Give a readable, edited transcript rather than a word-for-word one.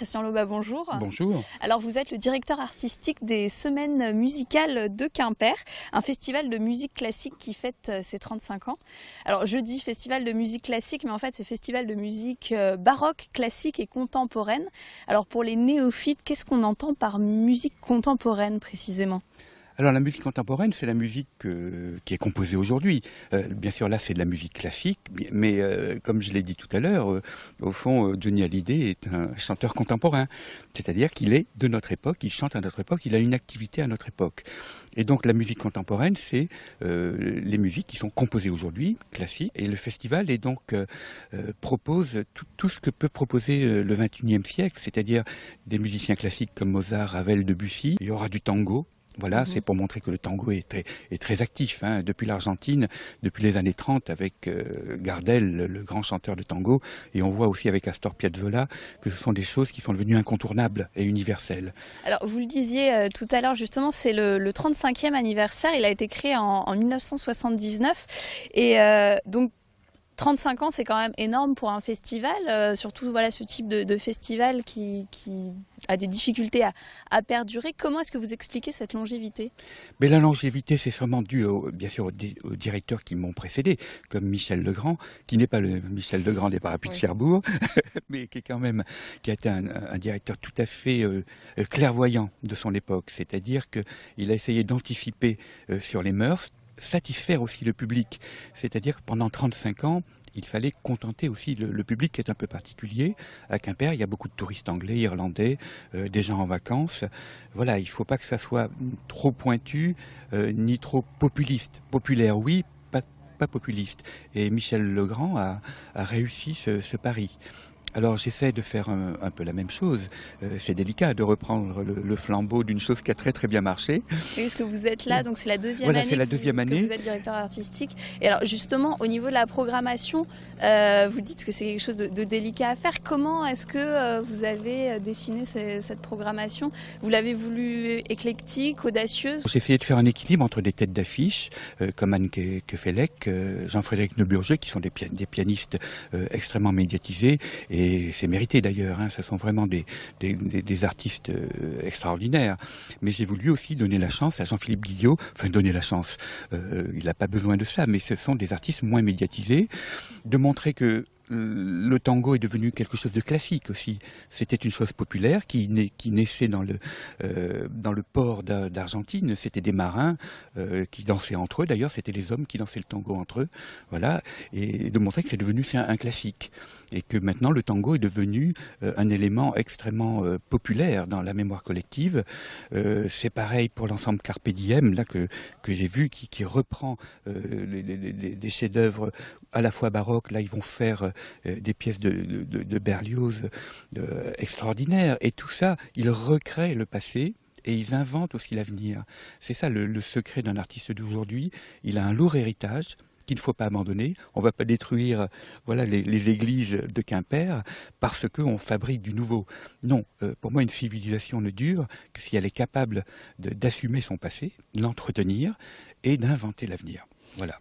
Christian Loba, bonjour. Bonjour. Alors vous êtes le directeur artistique des Semaines musicales de Quimper, un festival de musique classique qui fête ses 35 ans. Alors je dis festival de musique classique, mais en fait c'est festival de musique baroque, classique et contemporaine. Alors pour les néophytes, qu'est-ce qu'on entend par musique contemporaine précisément ? Alors la musique contemporaine, c'est la musique qui est composée aujourd'hui. Bien sûr, là, c'est de la musique classique, mais comme je l'ai dit tout à l'heure, au fond, Johnny Hallyday est un chanteur contemporain. C'est-à-dire qu'il est de notre époque, il chante à notre époque, il a une activité à notre époque. Et donc la musique contemporaine, c'est les musiques qui sont composées aujourd'hui, classiques. Et le festival propose tout ce que peut proposer le XXIe siècle, c'est-à-dire des musiciens classiques comme Mozart, Ravel, Debussy. Il y aura du tango. Voilà, c'est pour montrer que le tango est très actif, hein, depuis l'Argentine, depuis les années 30 avec Gardel, le grand chanteur de tango, et on voit aussi avec Astor Piazzolla que ce sont des choses qui sont devenues incontournables et universelles. Alors vous le disiez tout à l'heure, justement, c'est le 35e anniversaire, il a été créé en 1979, et donc 35 ans, c'est quand même énorme pour un festival, surtout voilà, ce type de festival qui a des difficultés à perdurer. Comment est-ce que vous expliquez cette longévité ? Mais la longévité, c'est sûrement dû, bien sûr, aux directeurs qui m'ont précédé, comme Michel Legrand, qui n'est pas le Michel Legrand des Parapluies de Cherbourg, mais qui a été un directeur tout à fait clairvoyant de son époque. C'est-à-dire qu'il a essayé d'anticiper sur les mœurs, satisfaire aussi le public. C'est-à-dire que pendant 35 ans, il fallait contenter aussi le public qui est un peu particulier. À Quimper, il y a beaucoup de touristes anglais, irlandais, des gens en vacances. Voilà, il ne faut pas que ça soit trop pointu, ni trop populiste. Populaire, oui, pas populiste. Et Michel Legrand a réussi ce pari. Alors j'essaie de faire un peu la même chose. C'est délicat de reprendre le flambeau d'une chose qui a très bien marché. Et est-ce que vous êtes là, donc c'est la deuxième voilà, année, c'est la que vous êtes directeur artistique. Et alors justement, au niveau de la programmation, vous dites que c'est quelque chose de délicat à faire. Comment est-ce que vous avez dessiné cette programmation ? Vous l'avez voulu éclectique, audacieuse ? J'ai essayé de faire un équilibre entre des têtes d'affiche, comme Anne Kefelec, Jean-Frédéric Neuburger, qui sont des pianistes extrêmement médiatisés, et c'est mérité d'ailleurs, hein, ce sont vraiment des artistes extraordinaires. Mais j'ai voulu aussi donner la chance à Jean-Philippe Guillot, enfin donner la chance, il n'a pas besoin de ça, mais ce sont des artistes moins médiatisés, de montrer que le tango est devenu quelque chose de classique aussi. C'était une chose populaire qui naissait dans le port d'Argentine. C'était des marins qui dansaient entre eux. D'ailleurs, c'était les hommes qui dansaient le tango entre eux. Voilà. Et de montrer que c'est devenu un classique. Et que maintenant, le tango est devenu un élément extrêmement populaire dans la mémoire collective. C'est pareil pour l'ensemble Carpe Diem, là, que j'ai vu, qui reprend des chefs-d'œuvre à la fois baroques. Là, ils vont faire des pièces de Berlioz extraordinaires. Et tout ça, ils recréent le passé et ils inventent aussi l'avenir. C'est ça le secret d'un artiste d'aujourd'hui. Il a un lourd héritage qu'il ne faut pas abandonner. On ne va pas détruire les églises de Quimper parce qu'on fabrique du nouveau. Non, pour moi, une civilisation ne dure que si elle est capable d'assumer son passé, de l'entretenir et d'inventer l'avenir. Voilà.